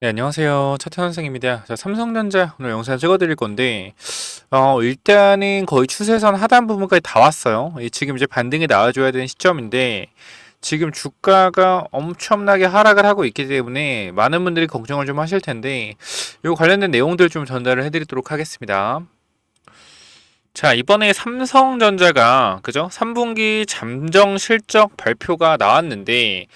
네, 안녕하세요. 차태현 선생입니다. 자, 삼성전자 오늘 영상 찍어드릴 건데, 일단은 거의 추세선 하단 부분까지 다 왔어요. 지금 이제 반등이 나와줘야 되는 시점인데, 지금 주가가 엄청나게 하락을 하고 있기 때문에 많은 분들이 걱정을 좀 하실 텐데, 요 관련된 내용들 좀 전달을 해드리도록 하겠습니다. 자, 이번에 삼성전자가 그죠? 3분기 잠정 실적 발표가 나왔는데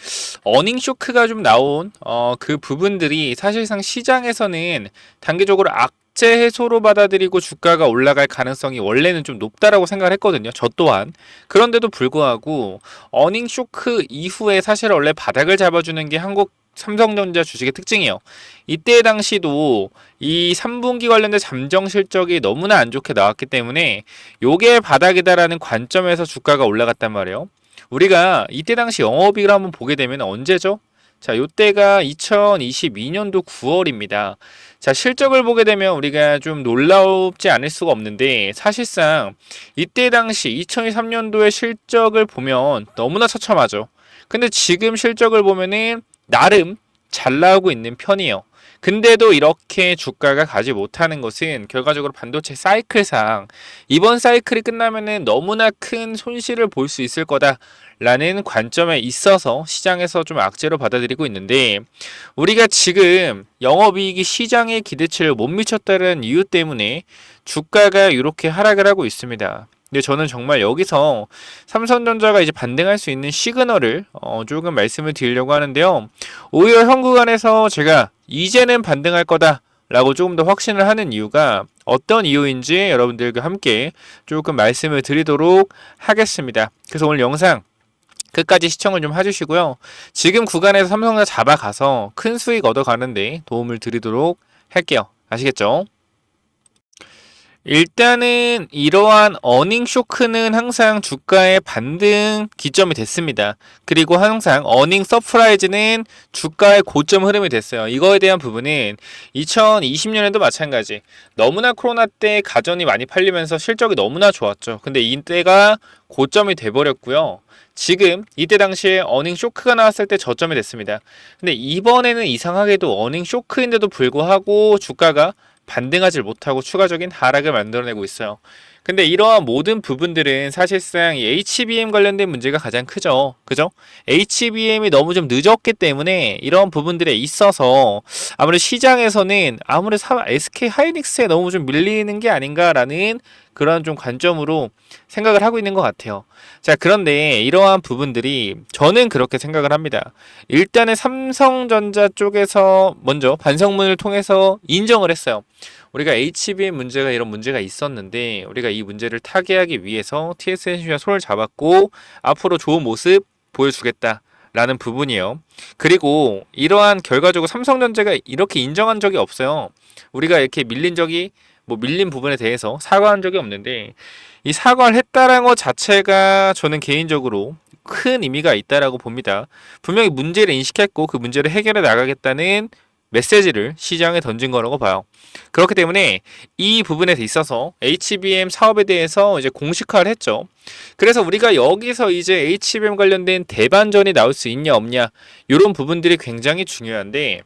어닝 쇼크가 좀 나온 그 부분들이 사실상 시장에서는 단기적으로 악재 해소로 받아들이고 주가가 올라갈 가능성이 원래는 좀 높다라고 생각을 했거든요. 저 또한. 그런데도 불구하고 어닝 쇼크 이후에 사실 원래 바닥을 잡아주는 게 한국 삼성전자 주식의 특징이에요. 이때 당시도 이 3분기 관련된 잠정 실적이 너무나 안 좋게 나왔기 때문에 요게 바닥이다라는 관점에서 주가가 올라갔단 말이에요. 우리가 이때 당시 영업이익을 한번 보게 되면 언제죠? 자, 요때가 2022년도 9월입니다. 자, 실적을 보게 되면 우리가 좀 놀랍지 않을 수가 없는데 사실상 이때 당시 2023년도의 실적을 보면 너무나 처참하죠. 근데 지금 실적을 보면은 나름 잘 나오고 있는 편이에요. 근데도 이렇게 주가가 가지 못하는 것은 결과적으로 반도체 사이클상 이번 사이클이 끝나면은 너무나 큰 손실을 볼 수 있을 거다라는 관점에 있어서 시장에서 좀 악재로 받아들이고 있는데 우리가 지금 영업이익이 시장의 기대치를 못 미쳤다는 이유 때문에 주가가 이렇게 하락을 하고 있습니다. 근데 저는 정말 여기서 삼성전자가 이제 반등할 수 있는 시그널을 조금 말씀을 드리려고 하는데요. 오히려 현 구간에서 제가 이제는 반등할 거다 라고 조금 더 확신을 하는 이유가 어떤 이유인지 여러분들과 함께 조금 말씀을 드리도록 하겠습니다. 그래서 오늘 영상 끝까지 시청을 좀 해주시고요. 지금 구간에서 삼성전자 잡아가서 큰 수익 얻어가는데 도움을 드리도록 할게요. 아시겠죠? 일단은 이러한 어닝 쇼크는 항상 주가의 반등 기점이 됐습니다. 그리고 항상 어닝 서프라이즈는 주가의 고점 흐름이 됐어요. 이거에 대한 부분은 2020년에도 마찬가지. 너무나 코로나 때 가전이 많이 팔리면서 실적이 너무나 좋았죠. 근데 이때가 고점이 돼버렸고요. 지금 이때 당시에 어닝 쇼크가 나왔을 때 저점이 됐습니다. 근데 이번에는 이상하게도 어닝 쇼크인데도 불구하고 주가가 반등하지 못하고 추가적인 하락을 만들어내고 있어요. 근데 이러한 모든 부분들은 사실상 이 HBM 관련된 문제가 가장 크죠. 그죠? HBM이 너무 좀 늦었기 때문에 이런 부분들에 있어서 아무래도 시장에서는 아무래도 SK 하이닉스에 너무 좀 밀리는 게 아닌가라는 그런 좀 관점으로 생각을 하고 있는 것 같아요. 자, 그런데 이러한 부분들이 저는 그렇게 생각을 합니다. 일단은 삼성전자 쪽에서 먼저 반성문을 통해서 인정을 했어요. 우리가 HBM 문제가 이런 문제가 있었는데 우리가 이 문제를 타개하기 위해서 TSMC와 손을 잡았고 앞으로 좋은 모습 보여주겠다. 라는 부분이에요. 그리고 이러한 결과적으로 삼성전자가 이렇게 인정한 적이 없어요. 우리가 이렇게 밀린 부분에 대해서 사과한 적이 없는데 이 사과를 했다라는 것 자체가 저는 개인적으로 큰 의미가 있다라고 봅니다. 분명히 문제를 인식했고 그 문제를 해결해 나가겠다는 메시지를 시장에 던진 거라고 봐요. 그렇기 때문에 이 부분에 있어서 HBM 사업에 대해서 이제 공식화를 했죠. 그래서 우리가 여기서 이제 HBM 관련된 대반전이 나올 수 있냐 없냐 이런 부분들이 굉장히 중요한데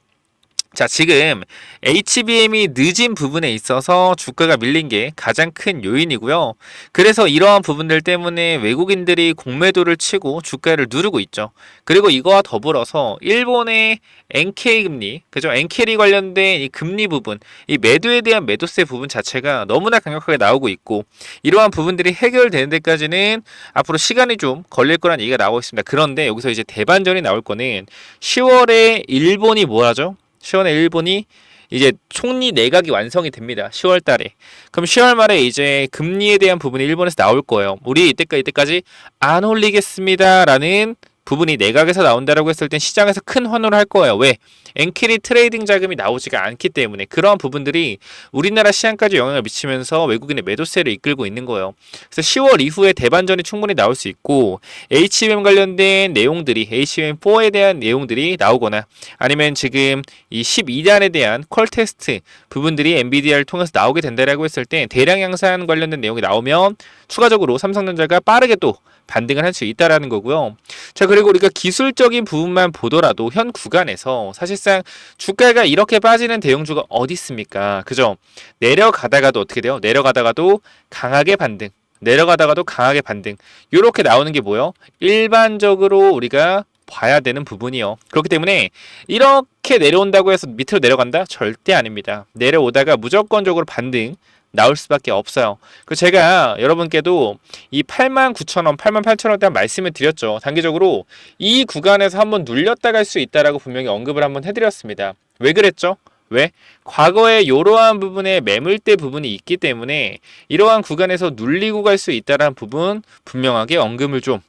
자, 지금 HBM이 늦은 부분에 있어서 주가가 밀린 게 가장 큰 요인이고요. 그래서 이러한 부분들 때문에 외국인들이 공매도를 치고 주가를 누르고 있죠. 그리고 이거와 더불어서 일본의 엔케이 금리, 그죠? 엔케이 관련된 이 금리 부분, 이 매도에 대한 매도세 부분 자체가 너무나 강력하게 나오고 있고 이러한 부분들이 해결되는 데까지는 앞으로 시간이 좀 걸릴 거란 얘기가 나오고 있습니다. 그런데 여기서 이제 대반전이 나올 거는 10월에 일본이 뭐 하죠? 10월에 일본이 이제 총리 내각이 완성이 됩니다. 10월 달에. 그럼 10월 말에 이제 금리에 대한 부분이 일본에서 나올 거예요. 우리 이때까지 안 올리겠습니다라는 부분이 내각에서 나온다라고 했을 땐 시장에서 큰 환호를 할 거예요. 왜? 엔킬이 트레이딩 자금이 나오지가 않기 때문에 그러한 부분들이 우리나라 시장까지 영향을 미치면서 외국인의 매도세를 이끌고 있는 거예요. 그래서 10월 이후에 대반전이 충분히 나올 수 있고 HBM 관련된 내용들이 HBM4에 대한 내용들이 나오거나 아니면 지금 이 12단에 대한 퀄 테스트 부분들이 엔비디아를 통해서 나오게 된다라고 했을 때 대량 양산 관련된 내용이 나오면 추가적으로 삼성전자가 빠르게 또 반등을 할 수 있다라는 거고요. 자, 그리고 우리가 기술적인 부분만 보더라도 현 구간에서 사실상 주가가 이렇게 빠지는 대형주가 어디 있습니까? 그죠? 내려가다가도 어떻게 돼요? 내려가다가도 강하게 반등. 내려가다가도 강하게 반등. 이렇게 나오는 게 뭐예요? 일반적으로 우리가 봐야 되는 부분이요. 그렇기 때문에 이렇게 내려온다고 해서 밑으로 내려간다? 절대 아닙니다. 내려오다가 무조건적으로 반등 나올 수밖에 없어요. 그 제가 여러분께도 이 89,000원, 88,000원대 한 말씀을 드렸죠. 단기적으로 이 구간에서 한번 눌렸다 갈 수 있다라고 분명히 언급을 한번 해드렸습니다. 왜 그랬죠? 왜? 과거에 이러한 부분에 매물대 부분이 있기 때문에 이러한 구간에서 눌리고 갈 수 있다라는 부분 분명하게 언급을 좀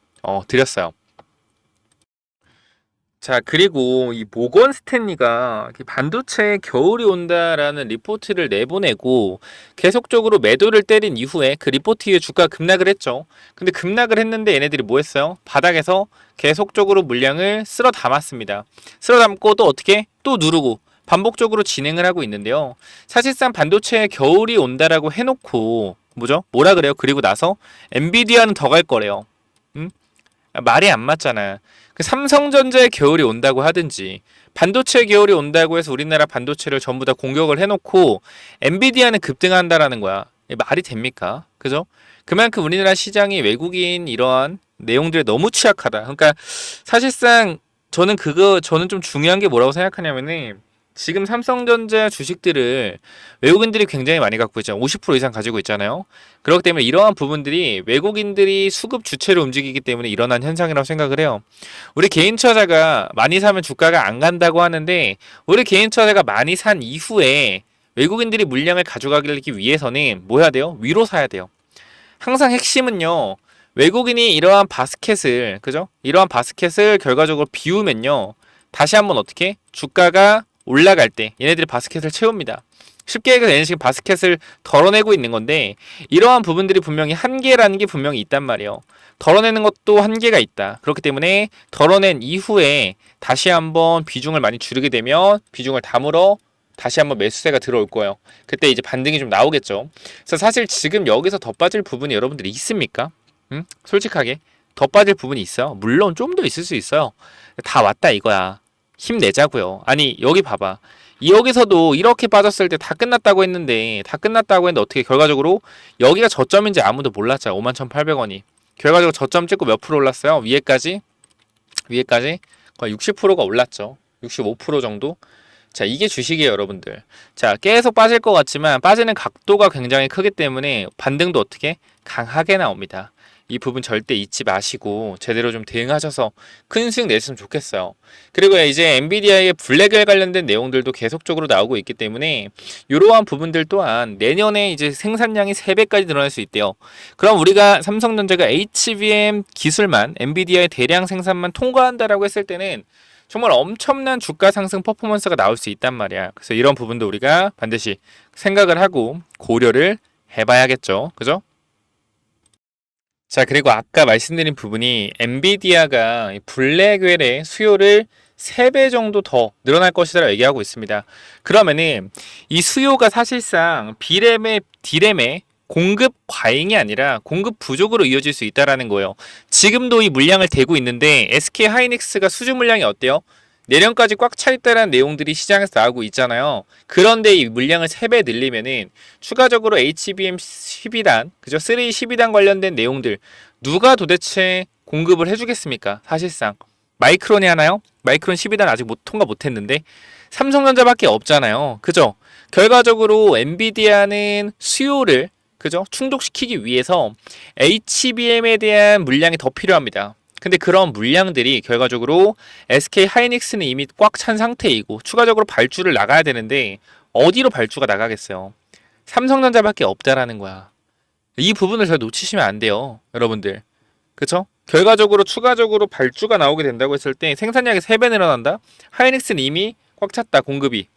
드렸어요. 자, 그리고 이 모건 스탠리가 반도체에 겨울이 온다라는 리포트를 내보내고 계속적으로 매도를 때린 이후에 그 리포트 이후에 주가가 급락을 했죠. 근데 급락을 했는데 얘네들이 뭐 했어요? 바닥에서 계속적으로 물량을 쓸어 담았습니다. 쓸어 담고 또 어떻게? 또 누르고 반복적으로 진행을 하고 있는데요. 사실상 반도체에 겨울이 온다라고 해놓고 뭐죠? 뭐라 그래요? 그리고 나서 엔비디아는 더 갈 거래요. 응? 말이 안 맞잖아. 그 삼성전자의 겨울이 온다고 하든지 반도체 겨울이 온다고 해서 우리나라 반도체를 전부 다 공격을 해놓고 엔비디아는 급등한다라는 거야. 말이 됩니까? 그죠? 그만큼 우리나라 시장이 외국인 이러한 내용들에 너무 취약하다. 그러니까 사실상 저는 좀 중요한 게 뭐라고 생각하냐면은 지금 삼성전자 주식들을 외국인들이 굉장히 많이 갖고 있잖아요. 50% 이상 가지고 있잖아요. 그렇기 때문에 이러한 부분들이 외국인들이 수급 주체로 움직이기 때문에 일어난 현상이라고 생각을 해요. 우리 개인 투자자가 많이 사면 주가가 안 간다고 하는데 우리 개인 투자자가 많이 산 이후에 외국인들이 물량을 가져가기 위해서는 뭐 해야 돼요? 위로 사야 돼요. 항상 핵심은요. 외국인이 이러한 바스켓을 그죠? 이러한 바스켓을 결과적으로 비우면요. 다시 한번 어떻게? 주가가 올라갈 때 얘네들이 바스켓을 채웁니다. 쉽게 얘기해서 얘네 지금 바스켓을 덜어내고 있는 건데 이러한 부분들이 분명히 한계라는 게 분명히 있단 말이에요. 덜어내는 것도 한계가 있다. 그렇기 때문에 덜어낸 이후에 다시 한번 비중을 많이 줄이게 되면 비중을 다물어 다시 한번 매수세가 들어올 거예요. 그때 이제 반등이 좀 나오겠죠. 그래서 사실 지금 여기서 더 빠질 부분이 여러분들이 있습니까? 응? 솔직하게 더 빠질 부분이 있어요. 물론 좀 더 있을 수 있어요. 다 왔다 이거야. 힘내자고요. 아니 여기 봐봐. 여기서도 이렇게 빠졌을 때 다 끝났다고 했는데 어떻게 결과적으로 여기가 저점인지 아무도 몰랐잖아. 51,800원이. 결과적으로 저점 찍고 몇 프로 올랐어요? 위에까지 거의 60%가 올랐죠. 65% 정도. 자, 이게 주식이에요, 여러분들. 자, 계속 빠질 것 같지만 빠지는 각도가 굉장히 크기 때문에 반등도 어떻게 강하게 나옵니다. 이 부분 절대 잊지 마시고 제대로 좀 대응하셔서 큰 수익 내셨으면 좋겠어요. 그리고 이제 엔비디아의 블랙웰 관련된 내용들도 계속적으로 나오고 있기 때문에 이러한 부분들 또한 내년에 이제 생산량이 3배까지 늘어날 수 있대요. 그럼 우리가 삼성전자가 HBM 기술만 엔비디아의 대량 생산만 통과한다라고 했을 때는 정말 엄청난 주가 상승 퍼포먼스가 나올 수 있단 말이야. 그래서 이런 부분도 우리가 반드시 생각을 하고 고려를 해봐야겠죠. 그죠? 자, 그리고 아까 말씀드린 부분이 엔비디아가 블랙웰의 수요를 3배 정도 더 늘어날 것이라고 얘기하고 있습니다. 그러면은 이 수요가 사실상 D램의 공급 과잉이 아니라 공급 부족으로 이어질 수 있다라는 거예요. 지금도 이 물량을 대고 있는데 SK 하이닉스가 수주 물량이 어때요? 내년까지 꽉 차 있다라는 내용들이 시장에서 나오고 있잖아요. 그런데 이 물량을 3배 늘리면은 추가적으로 HBM 12단, 그죠? 3 12단 관련된 내용들 누가 도대체 공급을 해주겠습니까? 사실상 마이크론이 하나요? 마이크론 12단 아직 통과 못했는데 삼성전자밖에 없잖아요. 그죠? 결과적으로 엔비디아는 수요를 그죠? 충족시키기 위해서 HBM에 대한 물량이 더 필요합니다. 근데 그런 물량들이 결과적으로 SK 하이닉스는 이미 꽉 찬 상태이고 추가적으로 발주를 나가야 되는데 어디로 발주가 나가겠어요? 삼성전자밖에 없다라는 거야. 이 부분을 잘 놓치시면 안 돼요, 여러분들. 그쵸? 결과적으로 추가적으로 발주가 나오게 된다고 했을 때 생산량이 3배 늘어난다? 하이닉스는 이미 꽉 찼다, 공급이.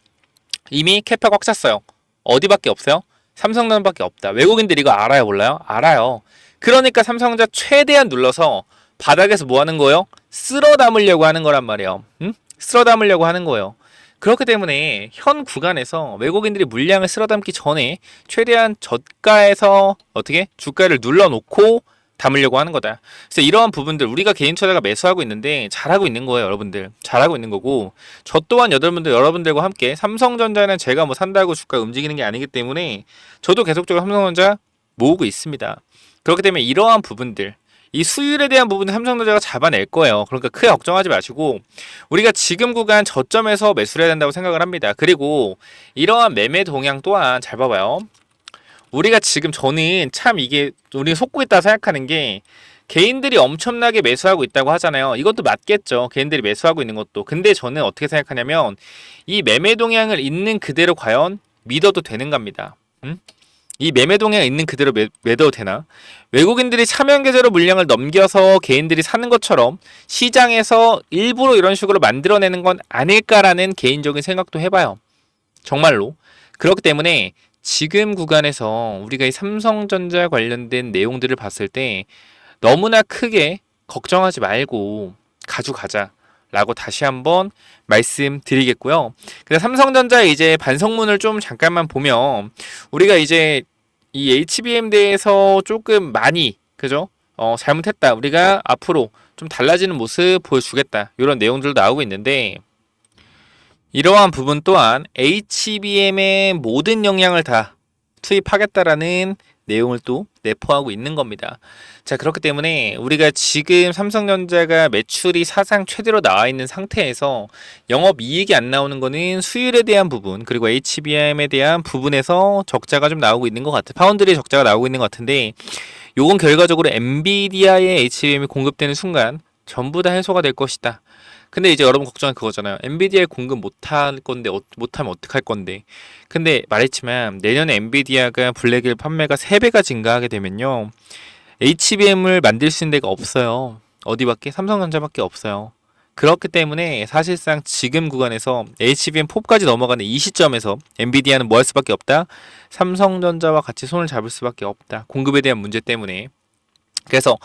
이미 캐파 꽉 찼어요. 어디밖에 없어요? 삼성전자밖에 없다. 외국인들이 이거 알아요, 몰라요? 알아요. 그러니까 삼성전자 최대한 눌러서 바닥에서 뭐 하는 거예요? 쓸어 담으려고 하는 거란 말이에요. 응? 쓸어 담으려고 하는 거예요. 그렇기 때문에 현 구간에서 외국인들이 물량을 쓸어 담기 전에 최대한 저가에서 어떻게 주가를 눌러놓고 담으려고 하는 거다. 그래서 이러한 부분들 우리가 개인 투자자가 매수하고 있는데 잘하고 있는 거예요, 여러분들. 잘하고 있는 거고 저 또한 여러분들과 함께 삼성전자는 제가 뭐 산다고 주가 움직이는 게 아니기 때문에 저도 계속적으로 삼성전자 모으고 있습니다. 그렇기 때문에 이러한 부분들 이 수율에 대한 부분은 삼성전자가 잡아낼 거예요. 그러니까 크게 걱정하지 마시고 우리가 지금 구간 저점에서 매수를 해야 된다고 생각을 합니다. 그리고 이러한 매매 동향 또한 잘 봐봐요. 우리가 지금 저는 참 이게 우리가 속고 있다 생각하는 게 개인들이 엄청나게 매수하고 있다고 하잖아요. 이것도 맞겠죠. 개인들이 매수하고 있는 것도. 근데 저는 어떻게 생각하냐면 이 매매 동향을 있는 그대로 과연 믿어도 되는 겁니다. 이 매매 동향 있는 그대로 매도도 되나? 외국인들이 차명 계좌로 물량을 넘겨서 개인들이 사는 것처럼 시장에서 일부러 이런 식으로 만들어내는 건 아닐까라는 개인적인 생각도 해봐요. 정말로. 그렇기 때문에 지금 구간에서 우리가 이 삼성전자 관련된 내용들을 봤을 때 너무나 크게 걱정하지 말고 가져가자 라고 다시 한번 말씀드리겠고요. 근데 삼성전자의 이제 반성문을 좀 잠깐만 보면 우리가 이제 이 HBM 대해서 조금 많이 그죠? 잘못했다. 우리가 앞으로 좀 달라지는 모습 보여주겠다. 이런 내용들도 나오고 있는데 이러한 부분 또한 HBM의 모든 역량을 다 투입하겠다라는 내용을 또 내포하고 있는 겁니다. 자, 그렇기 때문에 우리가 지금 삼성전자가 매출이 사상 최대로 나와 있는 상태에서 영업이익이 안 나오는 거는 수율에 대한 부분 그리고 HBM에 대한 부분에서 적자가 좀 나오고 있는 것 같아요. 파운드리 적자가 나오고 있는 것 같은데 요건 결과적으로 엔비디아의 HBM이 공급되는 순간 전부 다 해소가 될 것이다. 근데 이제 여러분 걱정은 그거잖아요. 엔비디아에 공급 못할 건데 못하면 어떡할 건데. 근데 말했지만 내년에 엔비디아가 블랙일 판매가 3배가 증가하게 되면요. HBM을 만들 수 있는 데가 없어요. 어디밖에? 삼성전자밖에 없어요. 그렇기 때문에 사실상 지금 구간에서 HBM 폼까지 넘어가는 이 시점에서 엔비디아는 뭐 할 수밖에 없다? 삼성전자와 같이 손을 잡을 수밖에 없다. 공급에 대한 문제 때문에. 그래서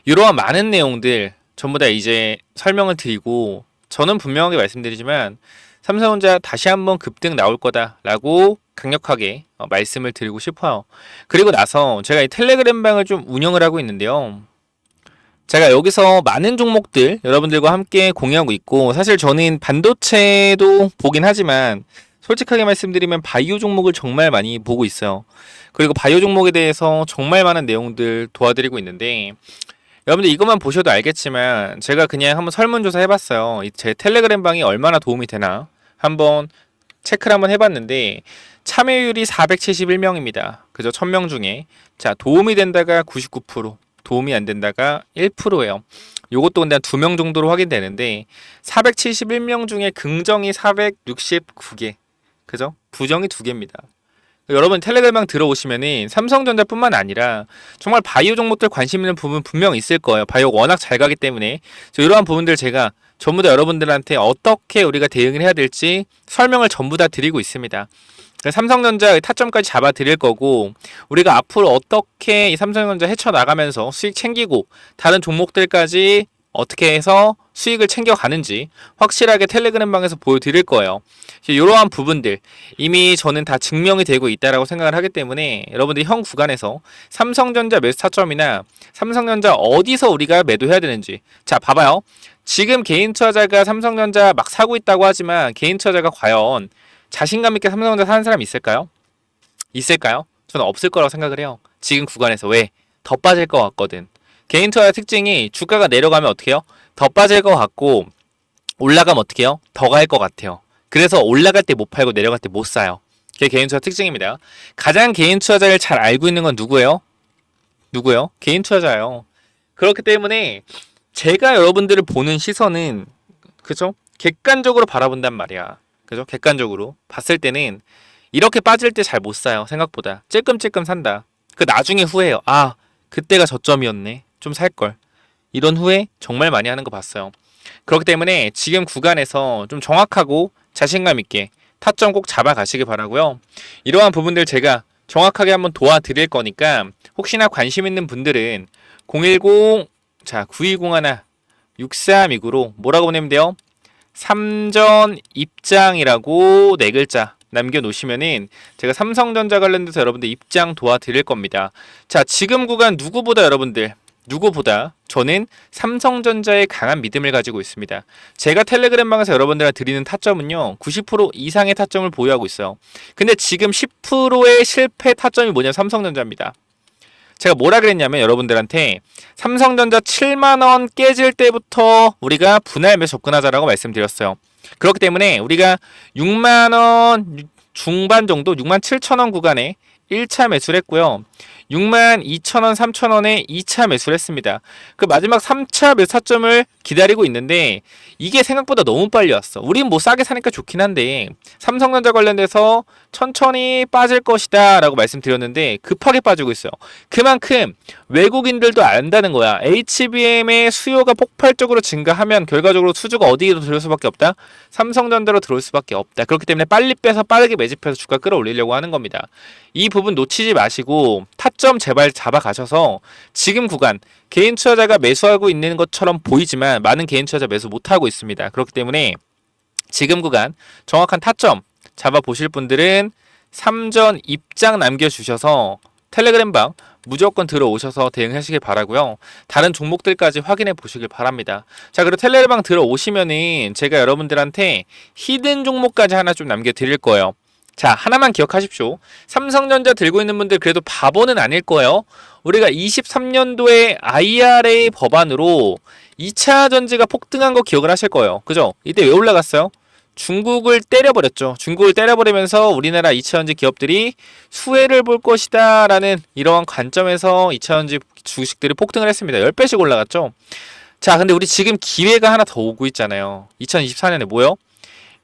이러한 많은 내용들 전부 다 이제 설명을 드리고 저는 분명하게 말씀드리지만 삼성전자 다시 한번 급등 나올 거다라고 강력하게 말씀을 드리고 싶어요. 그리고 나서 제가 이 텔레그램 방을 좀 운영을 하고 있는데요. 제가 여기서 많은 종목들 여러분들과 함께 공유하고 있고 사실 저는 반도체도 보긴 하지만 솔직하게 말씀드리면 바이오 종목을 정말 많이 보고 있어요. 그리고 바이오 종목에 대해서 정말 많은 내용들 도와드리고 있는데 여러분들 이것만 보셔도 알겠지만 제가 그냥 한번 설문조사 해봤어요. 제 텔레그램 방이 얼마나 도움이 되나 한번 체크를 한번 해봤는데 참여율이 471명입니다. 그죠? 1000명 중에 자 도움이 된다가 99%, 도움이 안 된다가 1%예요. 요것도 근데 한 2명 정도로 확인되는데 471명 중에 긍정이 469개, 그죠? 부정이 2개입니다. 여러분 텔레그램 들어오시면은 삼성전자뿐만 아니라 정말 바이오 종목들 관심 있는 부분 분명 있을 거예요. 바이오가 워낙 잘 가기 때문에 이러한 부분들 제가 전부 다 여러분들한테 어떻게 우리가 대응을 해야 될지 설명을 전부 다 드리고 있습니다. 삼성전자의 타점까지 잡아 드릴 거고 우리가 앞으로 어떻게 이 삼성전자 헤쳐나가면서 수익 챙기고 다른 종목들까지 어떻게 해서 수익을 챙겨가는지 확실하게 텔레그램 방에서 보여드릴 거예요. 이러한 부분들 이미 저는 다 증명이 되고 있다라고 생각을 하기 때문에 여러분들이 현 구간에서 삼성전자 매수 타점이나 삼성전자 어디서 우리가 매도해야 되는지 자 봐봐요. 지금 개인 투자자가 삼성전자 막 사고 있다고 하지만 개인 투자자가 과연 자신감 있게 삼성전자 사는 사람이 있을까요? 있을까요? 저는 없을 거라고 생각을 해요. 지금 구간에서 왜? 더 빠질 것 같거든. 개인 투자의 특징이 주가가 내려가면 어떻게 해요? 더 빠질 것 같고 올라가면 어떻게 해요? 더 갈 것 같아요. 그래서 올라갈 때 못 팔고 내려갈 때 못 사요. 그게 개인 투자 특징입니다. 가장 개인 투자자를 잘 알고 있는 건 누구예요? 누구예요? 개인 투자자예요. 그렇기 때문에 제가 여러분들을 보는 시선은 그죠? 객관적으로 바라본단 말이야. 그죠? 객관적으로 봤을 때는 이렇게 빠질 때 잘 못 사요. 생각보다 찔끔찔끔 산다. 그 나중에 후회해요. 아 그때가 저점이었네. 좀 살걸. 이런 후회 정말 많이 하는 거 봤어요. 그렇기 때문에 지금 구간에서 좀 정확하고 자신감 있게 타점 꼭 잡아가시기 바라고요. 이러한 부분들 제가 정확하게 한번 도와드릴 거니까 혹시나 관심 있는 분들은 010 자 9201 6329로 뭐라고 보내면 돼요? 삼전 입장이라고 4글자 남겨놓으시면은 제가 삼성전자 관련돼서 여러분들 입장 도와드릴 겁니다. 자 지금 구간 누구보다 여러분들 누구보다 저는 삼성전자에 강한 믿음을 가지고 있습니다. 제가 텔레그램방에서 여러분들한테 드리는 타점은요, 90% 이상의 타점을 보유하고 있어요. 근데 지금 10%의 실패 타점이 뭐냐면 삼성전자입니다. 제가 뭐라 그랬냐면 여러분들한테 삼성전자 7만원 깨질 때부터 우리가 분할 매수 접근하자라고 말씀드렸어요. 그렇기 때문에 우리가 6만원 중반 정도 6만 7천원 구간에 1차 매수를 했고요. 6만 2천원, 3천원에 2차 매수를 했습니다. 그 마지막 3차 매수 타점을 기다리고 있는데 이게 생각보다 너무 빨리 왔어. 우린 뭐 싸게 사니까 좋긴 한데 삼성전자 관련돼서 천천히 빠질 것이다 라고 말씀드렸는데 급하게 빠지고 있어요. 그만큼 외국인들도 안다는 거야. HBM의 수요가 폭발적으로 증가하면 결과적으로 수주가 어디로 들어올 수밖에 없다? 삼성전자로 들어올 수밖에 없다. 그렇기 때문에 빨리 빼서 빠르게 매집해서 주가 끌어올리려고 하는 겁니다. 이 부분 놓치지 마시고 타점 제발 잡아가셔서 지금 구간 개인 투자자가 매수하고 있는 것처럼 보이지만 많은 개인 투자자 매수 못하고 있습니다. 그렇기 때문에 지금 구간 정확한 타점 잡아보실 분들은 3전 입장 남겨주셔서 텔레그램방 무조건 들어오셔서 대응하시길 바라고요. 다른 종목들까지 확인해 보시길 바랍니다. 자, 그리고 텔레그램방 들어오시면은 제가 여러분들한테 히든 종목까지 하나 좀 남겨드릴 거예요. 자, 하나만 기억하십시오. 삼성전자 들고 있는 분들 그래도 바보는 아닐 거예요. 우리가 23년도에 IRA 법안으로 2차 전지가 폭등한 거 기억을 하실 거예요. 그죠? 이때 왜 올라갔어요? 중국을 때려버렸죠. 중국을 때려버리면서 우리나라 2차 전지 기업들이 수혜를 볼 것이다 라는 이러한 관점에서 2차 전지 주식들이 폭등을 했습니다. 10배씩 올라갔죠. 자, 근데 우리 지금 기회가 하나 더 오고 있잖아요. 2024년에 뭐요?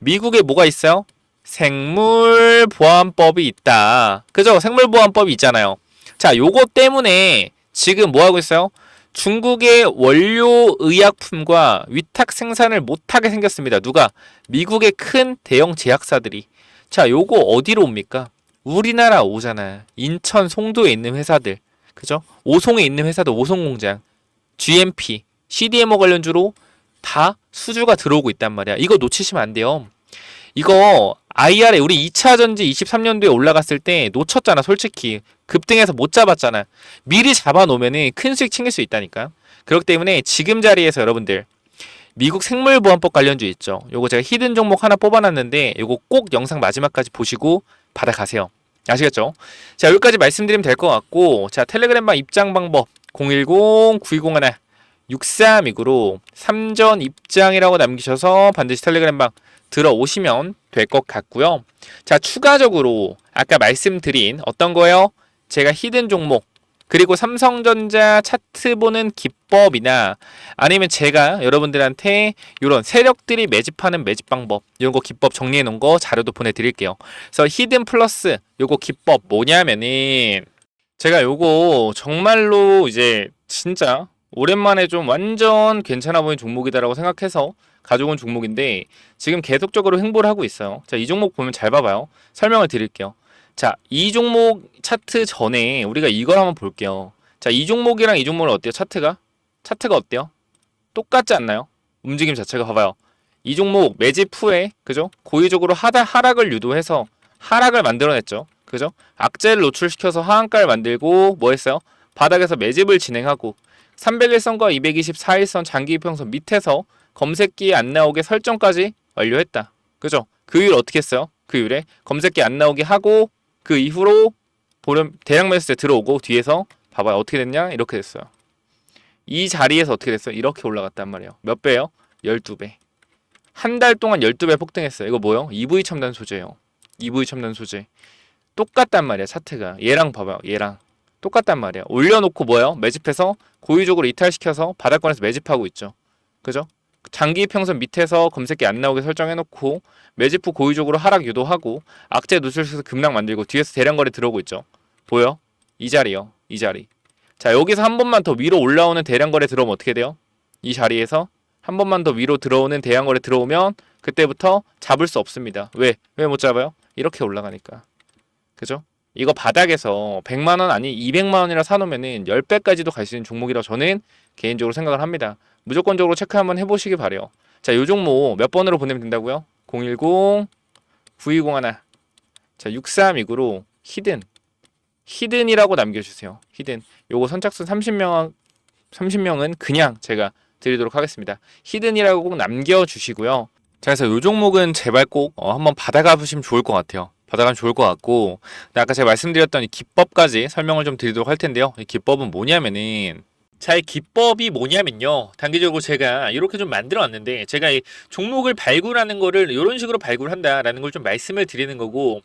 미국에 뭐가 있어요? 생물보안법이 있다. 그죠? 생물보안법이 있잖아요. 자, 요거 때문에 지금 뭐 하고 있어요? 중국의 원료 의약품과 위탁 생산을 못하게 생겼습니다. 누가? 미국의 큰 대형 제약사들이. 자, 요거 어디로 옵니까? 우리나라 오잖아. 인천 송도에 있는 회사들. 그죠? 오송에 있는 회사도 오송공장, GMP, CDMO 관련주로 다 수주가 들어오고 있단 말이야. 이거 놓치시면 안 돼요. 이거 IRA 우리 2차 전지 23년도에 올라갔을 때 놓쳤잖아. 솔직히 급등해서 못 잡았잖아. 미리 잡아놓으면 큰 수익 챙길 수 있다니까. 그렇기 때문에 지금 자리에서 여러분들 미국 생물보안법 관련주 있죠. 요거 제가 히든 종목 하나 뽑아놨는데 요거 꼭 영상 마지막까지 보시고 받아가세요. 아시겠죠? 자, 여기까지 말씀드리면 될 것 같고, 자, 텔레그램방 입장 방법 010-9201-6329로 3전 입장이라고 남기셔서 반드시 텔레그램방 들어오시면 될 것 같고요. 자, 추가적으로 아까 말씀드린 어떤 거요? 제가 히든 종목 그리고 삼성전자 차트 보는 기법이나 아니면 제가 여러분들한테 이런 세력들이 매집하는 매집 방법 이런 거 기법 정리해 놓은 거 자료도 보내드릴게요. 그래서 히든 플러스 요거 기법 뭐냐면은 제가 요거 정말로 이제 진짜 오랜만에 좀 완전 괜찮아 보이는 종목이다라고 생각해서 가져온 종목인데 지금 계속적으로 횡보를 하고 있어요. 자, 이 종목 보면 잘 봐봐요. 설명을 드릴게요. 자, 이 종목 차트 전에 우리가 이걸 한번 볼게요. 자, 이 종목이랑 이 종목은 어때요? 차트가 어때요? 똑같지 않나요? 움직임 자체가 봐봐요. 이 종목 매집 후에 그죠? 고의적으로 하락을 유도해서 하락을 만들어냈죠. 그죠? 악재를 노출시켜서 하한가를 만들고 뭐 했어요? 바닥에서 매집을 진행하고 301선과 224일선 장기 이평선 밑에서 검색기에 안 나오게 설정까지 완료했다. 그죠? 그 이후에 어떻게 했어요? 그 이후에 검색기 안 나오게 하고 그 이후로 보면 대량 매수 때 들어오고 뒤에서 봐봐요. 어떻게 됐냐? 이렇게 됐어요. 이 자리에서 어떻게 됐어요? 이렇게 올라갔단 말이에요. 몇 배요? 12배. 한 달 동안 12배 폭등했어요. 이거 뭐요? EV 첨단 소재예요. EV 첨단 소재. 똑같단 말이야. 차트가. 얘랑 봐봐요. 얘랑. 똑같단 말이야. 올려놓고 뭐예요? 매집해서 고의적으로 이탈시켜서 바닥권에서 매집하고 있죠. 그죠? 장기 평선 밑에서 검색기 안 나오게 설정해놓고 매집 후 고의적으로 하락 유도하고 악재 노출시켜서 급락 만들고 뒤에서 대량 거래 들어오고 있죠. 보여? 이 자리요. 이 자리. 자, 여기서 한 번만 더 위로 올라오는 대량 거래 들어오면 어떻게 돼요? 이 자리에서 한 번만 더 위로 들어오는 대량 거래 들어오면 그때부터 잡을 수 없습니다. 왜? 왜 못 잡아요? 이렇게 올라가니까. 그죠? 이거 바닥에서 100만원 아니 200만원이라 사놓으면은 10배까지도 갈 수 있는 종목이라고 저는 개인적으로 생각을 합니다. 무조건적으로 체크 한번 해보시기 바래요. 자, 요 종목 몇 번으로 보내면 된다고요? 010-9201 자, 6329로 히든이라고 남겨주세요. 히든. 요거 선착순 30명 30명은 그냥 제가 드리도록 하겠습니다. 히든이라고 꼭 남겨주시고요. 자, 그래서 이 종목은 제발 꼭 한번 받아가 보시면 좋을 것 같아요. 받아가면 좋을 것 같고, 아까 제가 말씀드렸던 이 기법까지 설명을 좀 드리도록 할 텐데요. 이 기법은 뭐냐면은, 자, 이 기법이 뭐냐면요. 단기적으로 제가 이렇게 좀 만들어 왔는데, 제가 이 종목을 발굴하는 거를 이런 식으로 발굴한다라는 걸 좀 말씀을 드리는 거고,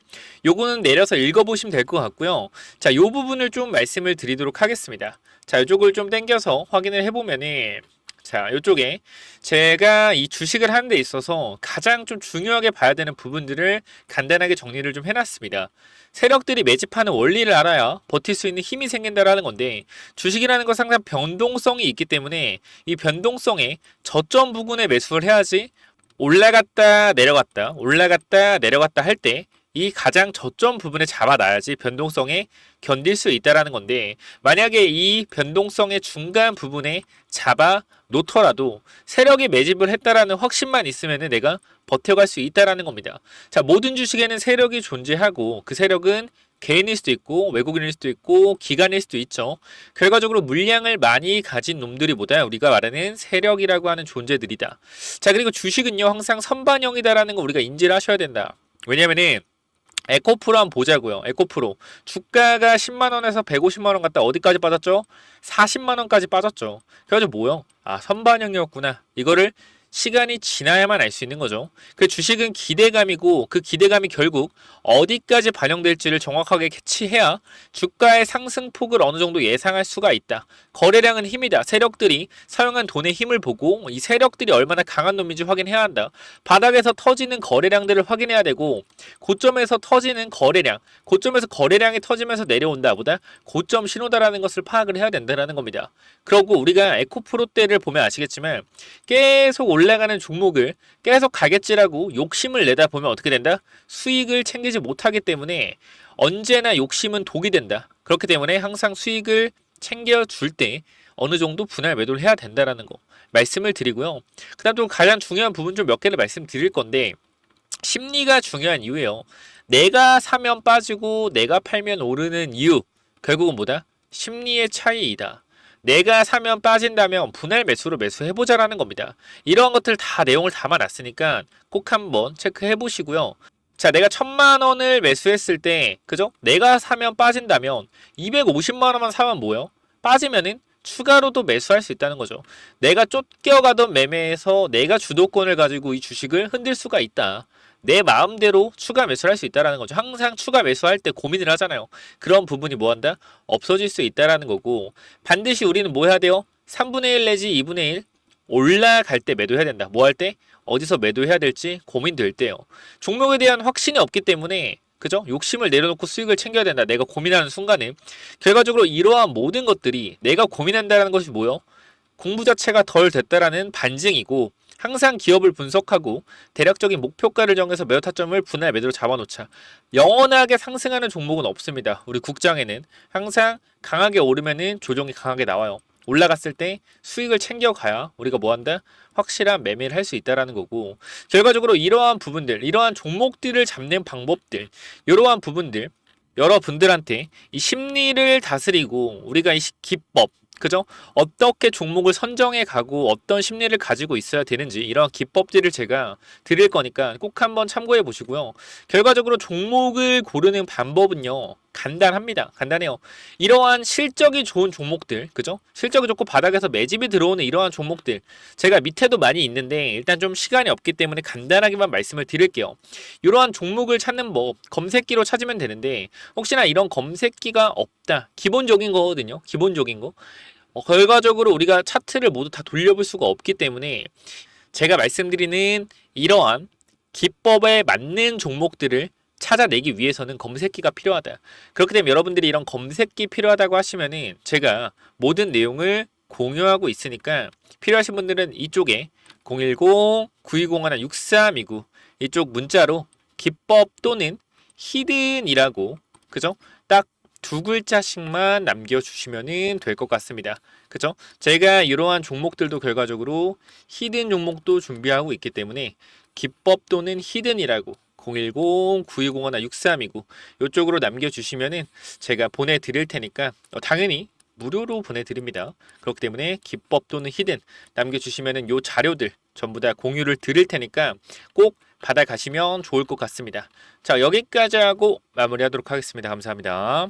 요거는 내려서 읽어보시면 될 것 같고요. 자, 요 부분을 좀 말씀을 드리도록 하겠습니다. 자, 이쪽을 좀 당겨서 확인을 해보면은, 자, 이쪽에 제가 이 주식을 하는 데 있어서 가장 좀 중요하게 봐야 되는 부분들을 간단하게 정리를 좀 해놨습니다. 세력들이 매집하는 원리를 알아야 버틸 수 있는 힘이 생긴다라는 건데, 주식이라는 것은 항상 변동성이 있기 때문에 이 변동성에 저점 부근에 매수를 해야지 올라갔다 내려갔다 올라갔다 내려갔다 할 때 이 가장 저점 부분에 잡아놔야지 변동성에 견딜 수 있다라는 건데, 만약에 이 변동성의 중간 부분에 잡아 놓더라도 세력이 매집을 했다라는 확신만 있으면 내가 버텨갈 수 있다라는 겁니다. 자, 모든 주식에는 세력이 존재하고 그 세력은 개인일 수도 있고 외국인일 수도 있고 기관일 수도 있죠. 결과적으로 물량을 많이 가진 놈들이보다 우리가 말하는 세력이라고 하는 존재들이다. 자, 그리고 주식은요 항상 선반영이다라는 거 우리가 인지를 하셔야 된다. 왜냐면은 에코프로 한번 보자고요. 에코프로 주가가 10만원에서 150만원 갔다 어디까지 빠졌죠? 40만원까지 빠졌죠. 그래가지고 뭐요? 아, 선반영이었구나. 이거를 시간이 지나야만 알 수 있는 거죠. 그 주식은 기대감이고 그 기대감이 결국 어디까지 반영될지를 정확하게 캐치해야 주가의 상승폭을 어느 정도 예상할 수가 있다. 거래량은 힘이다. 세력들이 사용한 돈의 힘을 보고 이 세력들이 얼마나 강한 놈인지 확인해야 한다. 바닥에서 터지는 거래량들을 확인해야 되고, 고점에서 터지는 거래량, 고점에서 거래량이 터지면서 내려온다 보다 고점 신호다라는 것을 파악을 해야 된다는 겁니다. 그리고 우리가 에코프로 때를 보면 아시겠지만 계속 올라가는 종목을 계속 가겠지라고 욕심을 내다 보면 어떻게 된다? 수익을 챙기지 못하기 때문에 언제나 욕심은 독이 된다. 그렇기 때문에 항상 수익을 챙겨줄 때 어느 정도 분할 매도를 해야 된다라는 거 말씀을 드리고요. 그 다음 또 가장 중요한 부분 좀 몇 개를 말씀드릴 건데, 심리가 중요한 이유예요. 내가 사면 빠지고 내가 팔면 오르는 이유, 결국은 뭐다? 심리의 차이이다. 내가 사면 빠진다면 분할 매수로 매수해보자라는 겁니다. 이러한 것들 다 내용을 담아놨으니까 꼭 한번 체크해 보시고요. 자, 내가 1000만원을 매수했을 때, 그죠? 내가 사면 빠진다면 250만원만 사면 뭐요? 빠지면은 추가로도 매수할 수 있다는 거죠. 내가 쫓겨가던 매매에서 내가 주도권을 가지고 이 주식을 흔들 수가 있다. 내 마음대로 추가 매수를 할 수 있다는 거죠. 항상 추가 매수할 때 고민을 하잖아요. 그런 부분이 뭐한다? 없어질 수 있다는 거고, 반드시 우리는 뭐 해야 돼요? 3분의 1 내지 2분의 1 올라갈 때 매도해야 된다. 뭐 할 때? 어디서 매도해야 될지 고민될 때요. 종목에 대한 확신이 없기 때문에, 그죠? 욕심을 내려놓고 수익을 챙겨야 된다. 내가 고민하는 순간에 결과적으로 이러한 모든 것들이 내가 고민한다는 것이 뭐요? 공부 자체가 덜 됐다라는 반증이고, 항상 기업을 분석하고 대략적인 목표가를 정해서 매도 타점을 분할 매도로 잡아놓자. 영원하게 상승하는 종목은 없습니다. 우리 국장에는 항상 강하게 오르면은 조정이 강하게 나와요. 올라갔을 때 수익을 챙겨가야 우리가 뭐한다? 확실한 매매를 할 수 있다라는 거고, 결과적으로 이러한 부분들, 이러한 종목들을 잡는 방법들, 이러한 부분들 여러분들한테 이 심리를 다스리고 우리가 이 기법, 그죠? 어떻게 종목을 선정해 가고 어떤 심리를 가지고 있어야 되는지 이런 기법들을 제가 드릴 거니까 꼭 한번 참고해 보시고요. 결과적으로 종목을 고르는 방법은요, 간단합니다. 간단해요. 이러한 실적이 좋은 종목들, 그죠? 실적이 좋고 바닥에서 매집이 들어오는 이러한 종목들, 제가 밑에도 많이 있는데 일단 좀 시간이 없기 때문에 간단하게만 말씀을 드릴게요. 이러한 종목을 찾는 법, 검색기로 찾으면 되는데, 혹시나 이런 검색기가 없다, 기본적인 거거든요. 기본적인 거. 결과적으로 우리가 차트를 모두 다 돌려볼 수가 없기 때문에 제가 말씀드리는 이러한 기법에 맞는 종목들을 찾아내기 위해서는 검색기가 필요하다. 그렇기 때문에 여러분들이 이런 검색기 필요하다고 하시면은 제가 모든 내용을 공유하고 있으니까 필요하신 분들은 이쪽에 010-9201-6329 이쪽 문자로 기법 또는 히든이라고, 그죠? 딱 두 글자씩만 남겨주시면 될 것 같습니다. 그죠? 제가 이러한 종목들도 결과적으로 히든 종목도 준비하고 있기 때문에 기법 또는 히든이라고 010-9201-6329 이쪽으로 남겨주시면은 제가 보내드릴 테니까 당연히 무료로 보내드립니다. 그렇기 때문에 기법 또는 히든 남겨주시면은 요 자료들 전부 다 공유를 드릴 테니까 꼭 받아가시면 좋을 것 같습니다. 자, 여기까지 하고 마무리하도록 하겠습니다. 감사합니다.